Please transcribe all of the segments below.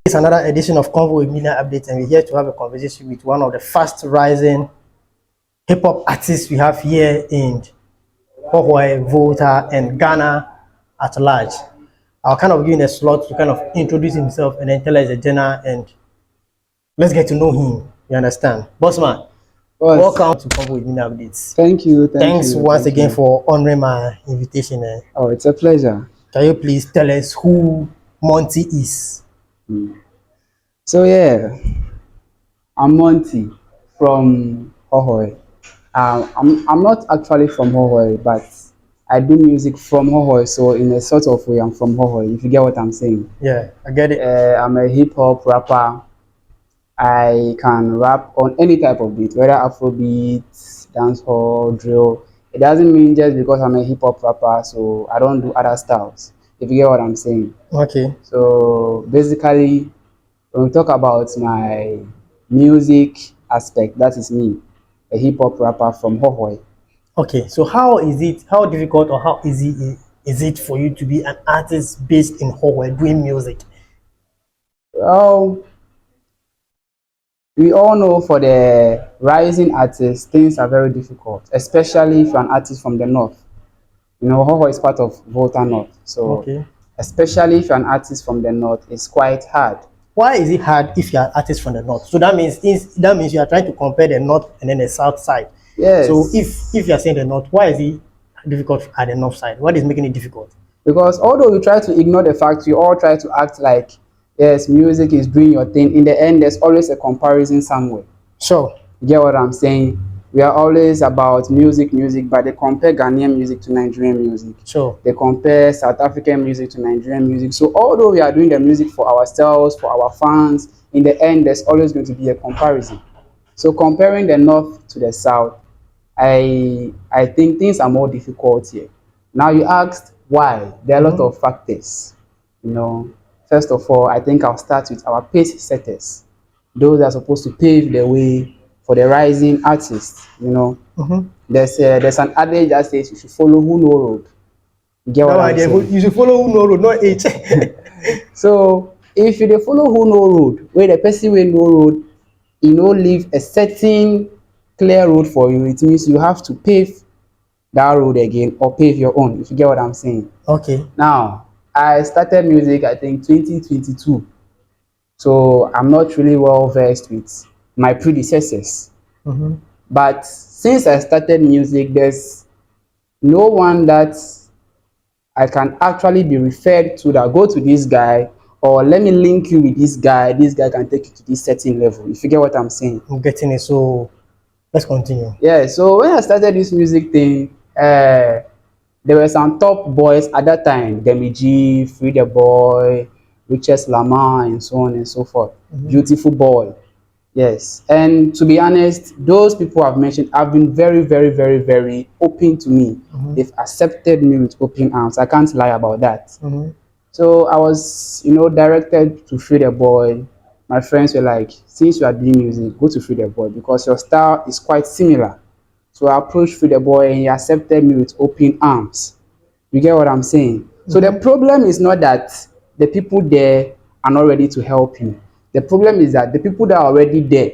It's another edition of Convo with Media Updates, and we're here to have a conversation with one of the fast rising hip hop artists we have here in Hawaii, Volta, and Ghana at large. I'll kind of give him a slot to kind of introduce himself and then tell us the genre, and let's get to know him. You understand? Bossman, welcome to Convo with Media Updates. Thank you. Thanks once again for honoring my invitation. Oh, it's a pleasure. Can you please tell us who Monty is? So yeah, I'm Monty from Hohoi. I'm not actually from Hohoi, but I do music from Hohoi. So in a sort of way, I'm from Hohoi. If you get what I'm saying. Yeah, I get it. I'm a hip hop rapper. I can rap on any type of beat, whether Afrobeat, dancehall, drill. It doesn't mean just because I'm a hip hop rapper, so I don't do other styles. If you get what I'm saying. Okay. So basically, when we talk about my music aspect, that is me, a hip hop rapper from Hohoi. Okay, so how difficult or how easy is it for you to be an artist based in Hawaii doing music? Well, we all know for the rising artists, things are very difficult, especially if you're an artist from the north. You know, Hohoi is part of Volta North, so Okay. especially if you're an artist from the north, it's quite hard. Why is it hard if you're an artist from the north? So that means you are trying to compare the north and then the south side. Yes. So if you're saying the north, why is it difficult at the north side? What is making it difficult? Because although you try to ignore the fact, you all try to act like, yes, music is doing your thing. In the end, there's always a comparison somewhere. Sure. You get what I'm saying? We are always about music, but they compare Ghanaian music to Nigerian music. Sure. They compare South African music to Nigerian music. So although we are doing the music for ourselves, for our fans, in the end, there's always going to be a comparison. So comparing the north to the south, I think things are more difficult here. Now you asked why. There are a lot of factors. You know, first of all, I think I'll start with our pace setters. Those are supposed to pave the way for the rising artists. You know, there's an adage that says you should follow who know road. You get what I'm saying? You should follow who know road, not H. So if you dey follow who know road, where the person wey know road, you know, leave a certain clear road for you, it means you have to pave that road again or pave your own. If you get what I'm saying. Okay. Now I started music, I think 2022. So I'm not really well versed with my predecessors. But since I started music, there's no one that I can actually be referred to that go to this guy, or let me link you with this guy can take you to this certain level. If you get what I'm saying. I'm getting it. So let's continue. Yeah, so when I started this music thing, there were some top boys at that time, Demi G, Free the Boy, Richest Lama, and so on and so forth. Beautiful Boy. Yes, and to be honest, those people I've mentioned have been very, very, very, very open to me. They've accepted me with open arms. I can't lie about that. So I was, you know, directed to Free the Boy. My friends were like, since you are doing music, go to Free the Boy because your style is quite similar. So I approached Free the Boy and he accepted me with open arms. You get what I'm saying? So the problem is not that the people there are not ready to help you. The problem is that the people that are already there,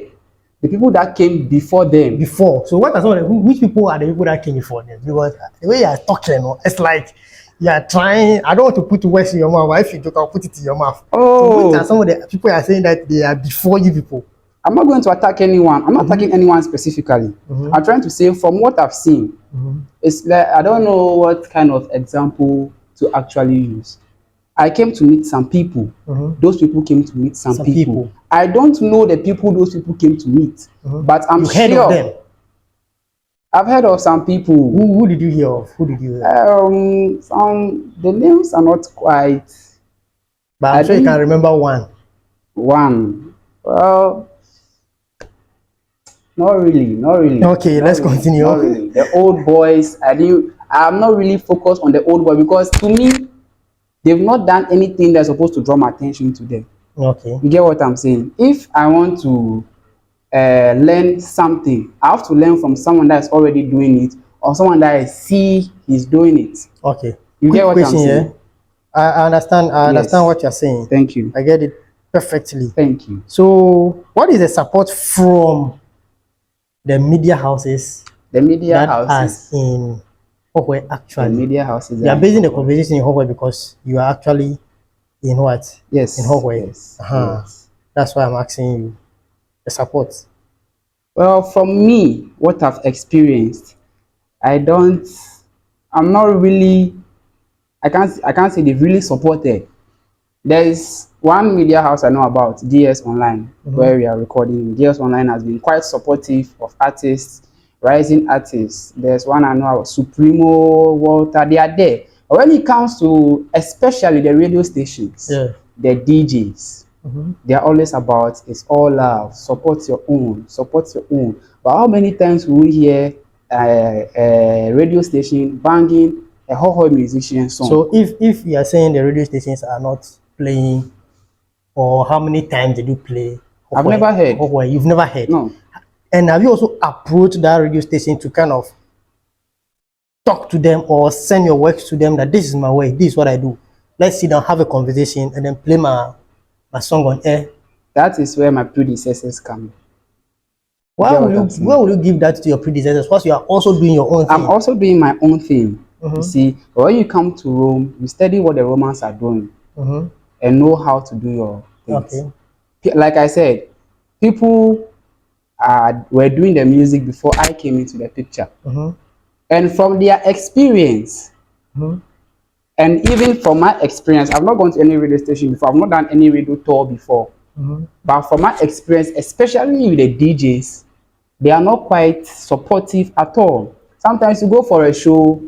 the people that came before them. So what are some of which people are the people that came before them? Because the way you are talking, it's like you are trying. I don't want to put words in your mouth, but if you joke, I'll put it in your mouth. Oh. So which are some of the people are saying that they are before you people? I'm not going to attack anyone. I'm not attacking anyone specifically. I'm trying to say from what I've seen, it's like I don't know what kind of example to actually use. I came to meet some people. Those people came to meet some people. I don't know the people those people came to meet, but I'm sure. Heard of them? I've heard of some people. Who did you hear of? Who did you hear of? The names are not quite. But I'm sure you can remember one. Well, not really. Okay, let's continue. Not really. The old boys, I'm not really focused on the old boy because to me, they've not done anything that's supposed to draw my attention to them. Okay. You get what I'm saying? If I want to learn something, I have to learn from someone that's already doing it or someone that I see he's doing it. Okay. You get what I'm saying? I understand. I understand what you're saying. Thank you. I get it perfectly. Thank you. So, what is the support from the media houses The media that are houses. in Hokwe The actually? media houses. You are Are basing the in Hokwe. conversation in Hokwe because you are actually in what? Yes. In Hokwe. Yes. Uh-huh. Yes. That's why I'm asking you the support. Well, from me, what I've experienced, I don't. I'm not really. I can't say they've really supported. There is one media house I know about, DS Online, where we are recording. DS Online has been quite supportive of artists, rising artists. There's one I know about, Supremo, Volta, they are there. But when it comes to especially the radio stations, Yeah. the DJs, they are always about it's all love, support your own, support your own. But how many times will we hear a radio station banging a whole musician song? So if you are saying the radio stations are not playing, or how many times did you play I've never heard. Hokwe? You've never heard. No. And have you also approached that radio station to kind of talk to them or send your works to them that this is my way, this is what I do? Let's sit down, have a conversation, and then play my song on air. That is where my predecessors come. Why Get will what you I'm saying? why will you give that to your predecessors? Because you are also doing your own thing. I'm also doing my own thing. You see, when you come to Rome, you study what the Romans are doing and know how to do your things. Okay. Like I said, people were doing the music before I came into the picture. And from their experience, and even from my experience, I've not gone to any radio station before, I've not done any radio tour before. But from my experience, especially with the DJs, they are not quite supportive at all. Sometimes you go for a show,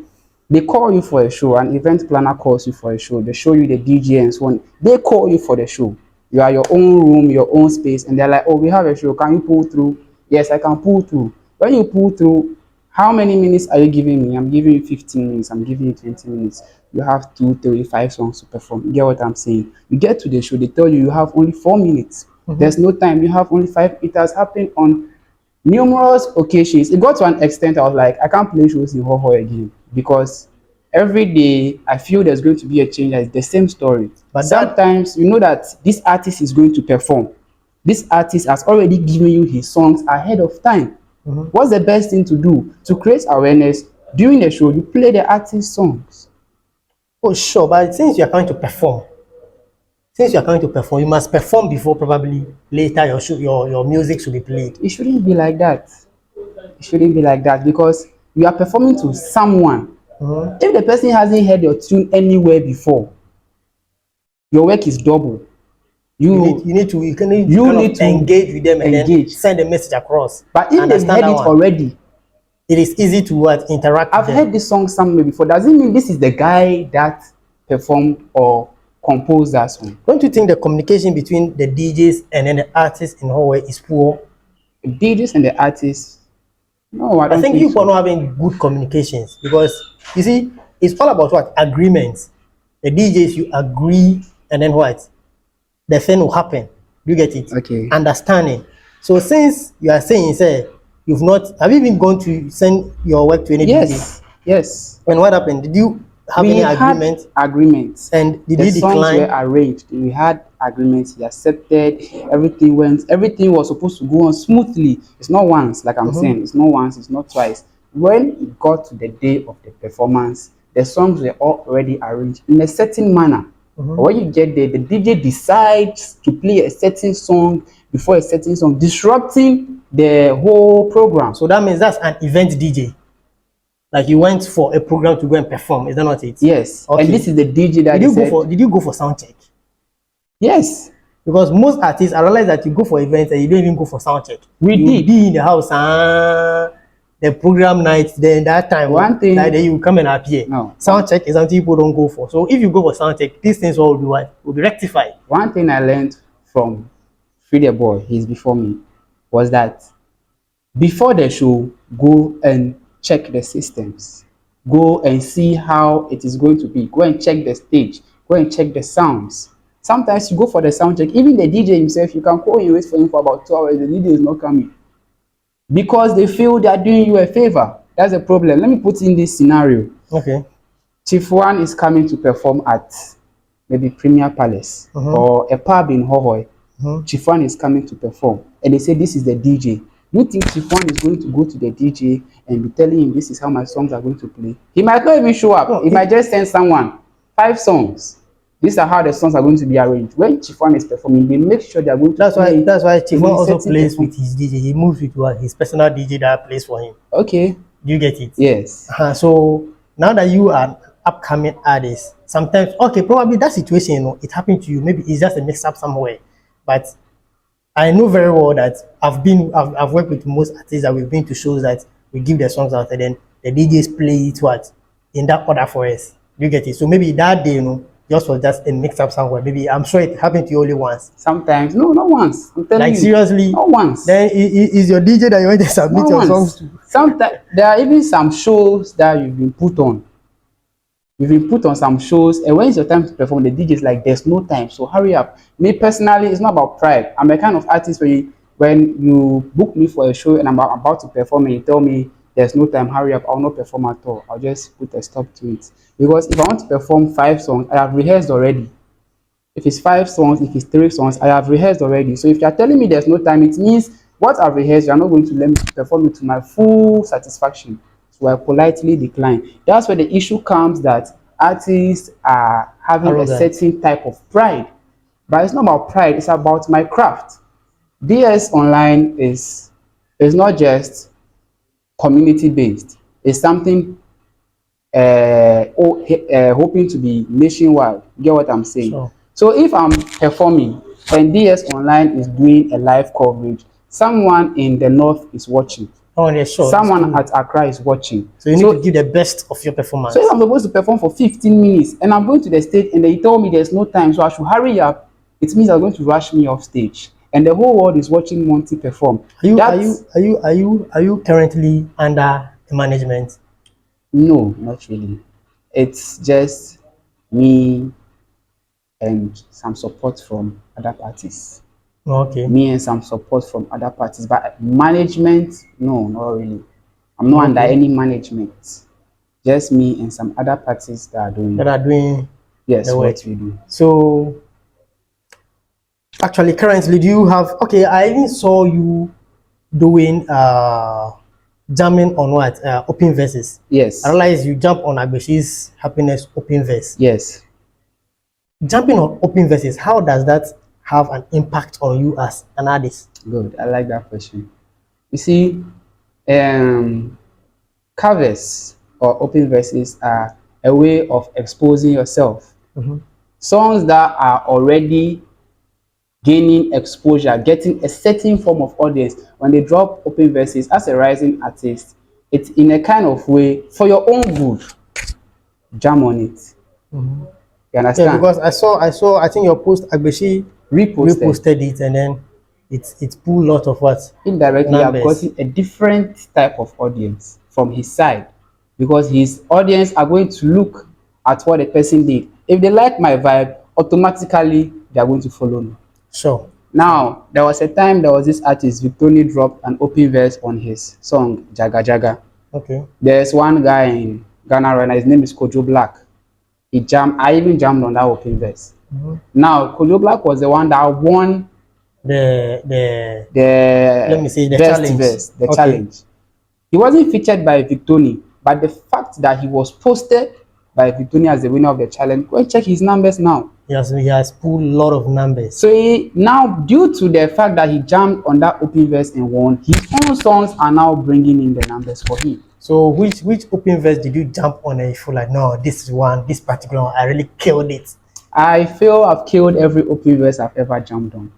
they call you for a show, an event planner calls you for a show, they show you the DJ and so on. They call you for the show. You are your own room, your own space, and they're like, oh, we have a show, can you pull through? Yes, I can pull through. When you pull through, how many minutes are you giving me? I'm giving you 15 minutes, I'm giving you 20 minutes. You have 2, 3, 5 songs to perform. You get what I'm saying? You get to the show, they tell you you have only 4 minutes. There's no time, you have only 5. It has happened on numerous occasions. It got to an extent I was like, I can't play shows in Ho again because every day I feel there's going to be a change. It's the same story. But sometimes you know that this artist is going to perform. This artist has already given you his songs ahead of time. What's the best thing to do? To create awareness during the show, you play the artist's songs. Oh, sure, but since you are coming to perform, you must perform before probably later your show, your music should be played. It shouldn't be like that. It shouldn't be like that because you are performing to someone. If the person hasn't heard your tune anywhere before, your work is double. You need to engage with them and then send a message across. But if they've heard it already, it is easy to interact. I've heard this song somewhere before. Does it mean this is the guy that performed or composed that song? Don't you think the communication between the DJs and then the artists in Hawaii is poor? The DJs and the artists? No, I don't think you are not having good communications because you see, it's all about what? Agreements. The DJs, you agree, and then what? The thing will happen. You get it? Okay. Understanding. So since you are saying, say, have you even gone to send your work to any DJ? Yes. And what happened? Did you have any agreement? Agreements. And did he decline? The songs were arranged. We had agreements. He accepted. Everything was supposed to go on smoothly. It's not once, like I'm saying. It's not once. It's not twice. When it got to the day of the performance, the songs were already arranged in a certain manner. When you get there, the DJ decides to play a certain song before a certain song, disrupting the whole program. So that means that's an event DJ. Like you went for a program to go and perform, is that not it? Yes. Okay. And this is the DJ that did you go for sound check? Yes. Because most artists, I realize that you go for events and you don't even go for sound check. You be in the house, the program night, then that time, one thing, like then you come and appear. No. Sound check is something people don't go for. So if you go for sound check, these things will be rectified. One thing I learned from Free Boy, he's before me, was that before the show, go and check the systems. Go and see how it is going to be. Go and check the stage. Go and check the sounds. Sometimes you go for the sound check. Even the DJ himself, you can call and wait for him for about 2 hours. The DJ is not coming. Because they feel they are doing you a favor. That's a problem. Let me put in this scenario. Okay. Chief One is coming to perform at maybe Premier Palace or a pub in Hohoe. Chief One is coming to perform, and they say this is the DJ. You think Chief One is going to go to the DJ and be telling him this is how my songs are going to play? He might not even show up. No, He might just send someone 5 songs. These are how the songs are going to be arranged. When Chief One is performing, they make sure they are going to play. That's why Chief One also certain plays perform- with his DJ. He moves with his personal DJ that plays for him. Okay. Do you get it? Yes. So now that you are an upcoming artist, sometimes okay, probably that situation, it happened to you. Maybe it's just a mix up somewhere. But I know very well that I've worked with most artists that we've been to shows that we give the songs out and then the DJs play it in that order for us. You get it? So maybe that day, just was just a mix up somewhere. Maybe I'm sure it happened to you only once. Sometimes, no, not once. I'm telling Like you, seriously, not once. Then is your DJ that you want to submit Not your once. songs to? Sometimes there are even some shows that you've been put on. You've been put on some shows, and when it's your time to perform, the DJ is like, "There's no time, so hurry up." Me personally, it's not about pride. I'm a kind of artist when you book me for a show and I'm about to perform, and you tell me there's no time, hurry up, I'll not perform at all. I'll just put a stop to it. Because if I want to perform 5 songs, I have rehearsed already. If it's 5 songs, if it's 3 songs, I have rehearsed already. So if you're telling me there's no time, it means what I've rehearsed, you're not going to let me perform it to my full satisfaction. So I politely decline. That's where the issue comes, that artists are having Arrogant. a certain type of pride. But it's not about pride, it's about my craft. DS Online is not just community based. It's something hoping to be nationwide. You get what I'm saying? Sure. So if I'm performing and DS Online is doing a live coverage, someone in the north is watching. Oh, yeah, sure. Someone at Accra is watching. So you need to give the best of your performance. So if I'm supposed to perform for 15 minutes and I'm going to the stage and they tell me there's no time, so I should hurry up, it means they're going to rush me off stage. And the whole world is watching Monty perform. Are you currently under a management? No, not really. It's just me and some support from other parties. Okay. Me and some support from other parties. But management, no, not really. I'm not under any management. Just me and some other parties that are doing yes, the work. what we do. So actually currently do you have I even saw you doing jamming on what open verses. Yes. I realize you jump on Agbeshi's Happiness open verse. Yes. Jumping on open verses, how does that have an impact on you as an artist? Good. I like that question. You see, covers or open verses are a way of exposing yourself. Songs that are already gaining exposure, getting a certain form of audience, when they drop open verses as a rising artist, it's in a kind of way for your own good. Jam on it. You understand? Yeah, because I think your post Agbeshi reposted it and then it's pulled a lot of what? Indirectly, numbers. I've gotten a different type of audience from his side, because his audience are going to look at what the person did. If they like my vibe, automatically they are going to follow me. Sure. Now, there was a time there was this artist, Victoni, dropped an open verse on his song, Jaga Jaga. Okay. There's one guy in Ghana right now, his name is Kojo Black. I even jammed on that open verse. Now, Kojo Black was the one that won the let me say the best challenge. verse, the challenge. He wasn't featured by Victoni, but the fact that he was posted by Victoni as the winner of the challenge, go and check his numbers now. He has pulled a lot of numbers. So now, due to the fact that he jammed on that open verse and won, his own songs are now bringing in the numbers for him. So which open verse did you jump on and you feel like, no, this particular one, I really killed it? I feel I've killed every open verse I've ever jumped on.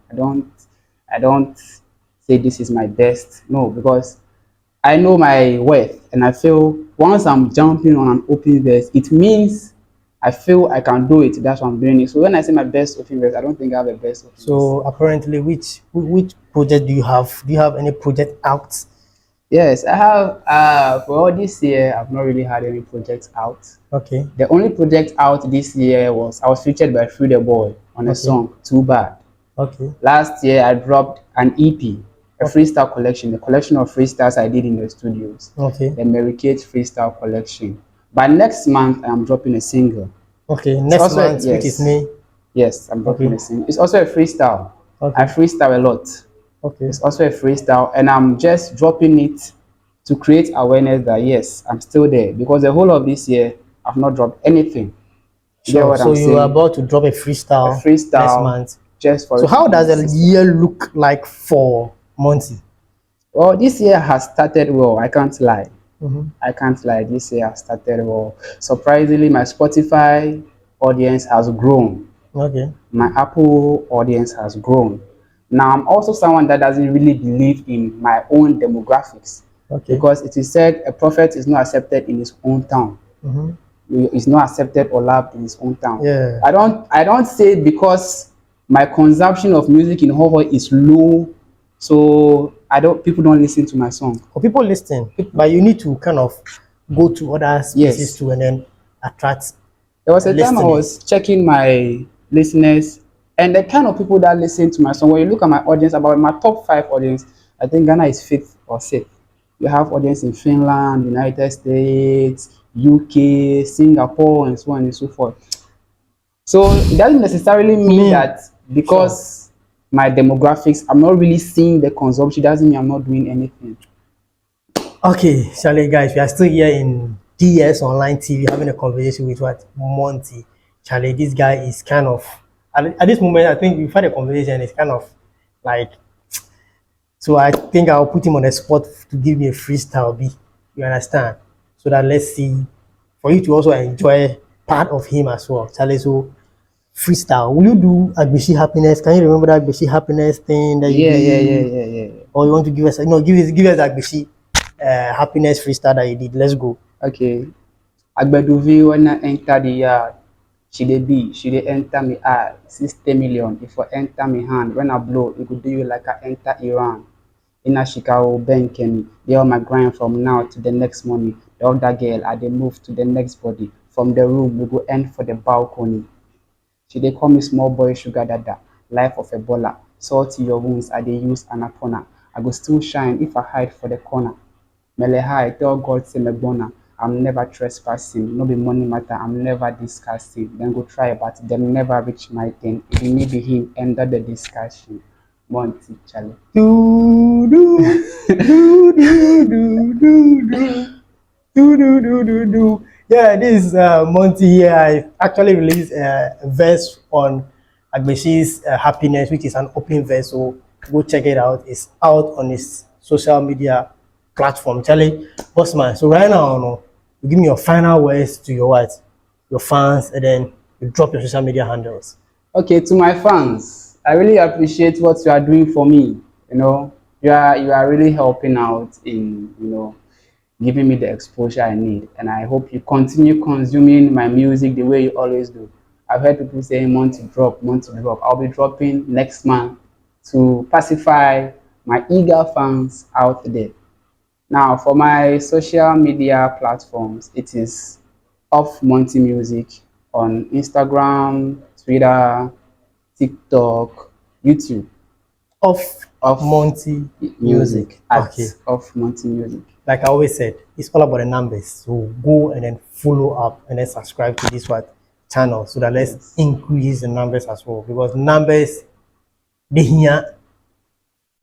I don't say this is my best. No, because I know my worth, and I feel once I'm jumping on an open verse, it means I feel I can do it. That's why I'm doing it. So when I say my best open verse, I don't think I have a best open verse. So apparently, which project do you have? Do you have any project out? Yes, I have. For all this year, I've not really had any projects out. Okay. The only project out this year was I was featured by Free the Boy on a song, Too Bad. Okay. Last year, I dropped an EP, a freestyle collection, the collection of freestyles I did in the studios. Okay. The Mary Kate freestyle collection. By next month, I'm dropping a single. Okay. Next month, which is May. Yes, I'm dropping a single. It's also a freestyle. I Okay. freestyle a lot. Okay. It's also a freestyle, and I'm just dropping it to create awareness that yes, I'm still there, because the whole of this year I've not dropped anything. You get Sure. what So I'm you are saying? about to drop a A freestyle next freestyle month. just for So it to how be does a consistent. year look like for Monty? Well, this year has started well. I can't lie. Mm-hmm. I can't lie. This year has started well. Surprisingly, my Spotify audience has grown. Okay. My Apple audience has grown. Now, I'm also someone that doesn't really believe in my own demographics, Okay. because it is said a prophet is not accepted in his own town. Mm-hmm. He is not accepted or loved in his own town. Yeah. I don't say it because my consumption of music in Hoho is low, so I don't people don't listen to my song. For people listening, but you need to kind of go to other spaces Yes. too and then attract There was a time I listeners. was checking my listeners and the kind of people that listen to my song. When you look at my audience, about my top 5 audience, I think Ghana is fifth or sixth. You have audience in Finland, United States, UK, Singapore, and so on and so forth. So it doesn't necessarily I mean mean, that sure. because my demographics, I'm not really seeing the consumption, doesn't mean I'm not doing anything. Okay, Charlie, guys, we are still here in DS Online TV having a conversation with what Monty. Charlie, this guy is kind of at this moment. I think we've had a conversation. It's kind of like so. I think I'll put him on the spot to give me a freestyle beat. You understand? So that let's see for you to also enjoy part of him as well, Charlie. So freestyle. Will you do Agbishi happiness? Can you remember that Agbishi happiness thing that you Yeah, yeah, yeah, did? yeah, yeah, yeah. Or you want to give us no give us Agbishi happiness freestyle that you did. Let's go. Okay. Agbeduvi when I enter the yard, she dey enter me eye, 60 million. If I enter me hand, when I blow, it could do you like I enter Iran. In a Chicago bank me, they on my grind from now to the next morning. The other girl, I dey move to the next body. From the room, we go end for the balcony. She dey call me small boy sugar dada, life of a baller. Salt your wounds, I dey use anapona. I go still shine if I hide for the corner. Mele high, tell God say me born. I'm never trespassing. No be money matter. I'm never discussing. Then go try, but them never reach my thing. It may be him under the discussion. Monty Charlie. Do do do do do do do. Yeah, this is Monty here. I actually released a verse on Agbeshi's Happiness, which is an open verse. So go check it out. It's out on his social media platform. Charlie, Bossman. So right now, no, you give me your final words to your what, your fans, and then you drop your social media handles. Okay, to my fans, I really appreciate what you are doing for me. You know, you are really helping out in giving me the exposure I need, and I hope you continue consuming my music the way you always do. I've heard people saying month to drop, month to drop. I'll be dropping next month to pacify my eager fans out there. Now, for my social media platforms, it is Off Monty Music on Instagram, Twitter, TikTok, YouTube. Off Off Monty Music. Music at Okay. Off Monty Music. Like I always said, it's all about the numbers. So go and then follow up and then subscribe to this what channel so that let's Yes. increase the numbers as well. Because numbers they here.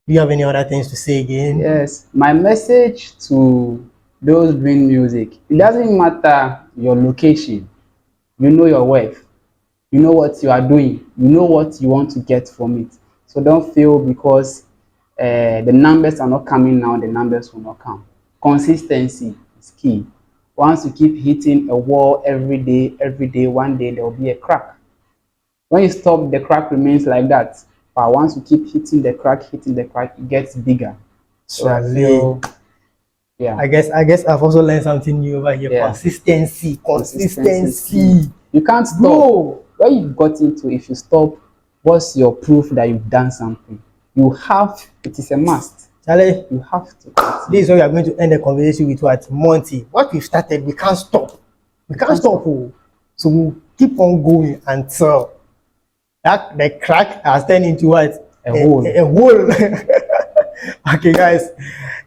Do you have any other things to say again? Yes, my message to those doing music, it doesn't matter your location, you know your worth, you know what you are doing, you know what you want to get from it. So don't feel because the numbers are not coming now, the numbers will not come. Consistency is key. Once you keep hitting a wall every day, one day there will be a crack. When you stop, the crack remains like that. But once you keep hitting the crack, it gets bigger. So I Charlie, feel, yeah, I guess I've also learned something new over here. yeah, Consistency. consistency is key. Consistency. You can't stop. Bro. Where you've got into, if you stop, what's your proof that you've done something? You have, it is a must. Charlie, You have to continue. this is how we are going to end the conversation with what Monty. What we've started, we can't stop. We can't stop. Oh. So we'll keep on going until that the crack has turned into what? A hole. A hole. Okay, guys.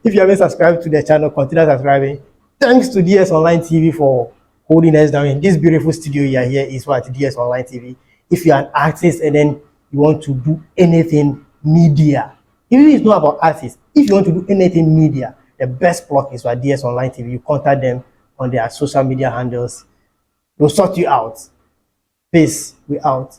If you haven't subscribed to the channel, consider subscribing. Thanks to DS Online TV for holding us down in this beautiful studio here is what DS Online TV. If you're an artist and then you want to do anything media. Even if it's not about artists, if you want to do anything media, the best plug is for DS Online TV. You contact them on their social media handles. They'll sort you out. Peace. We out.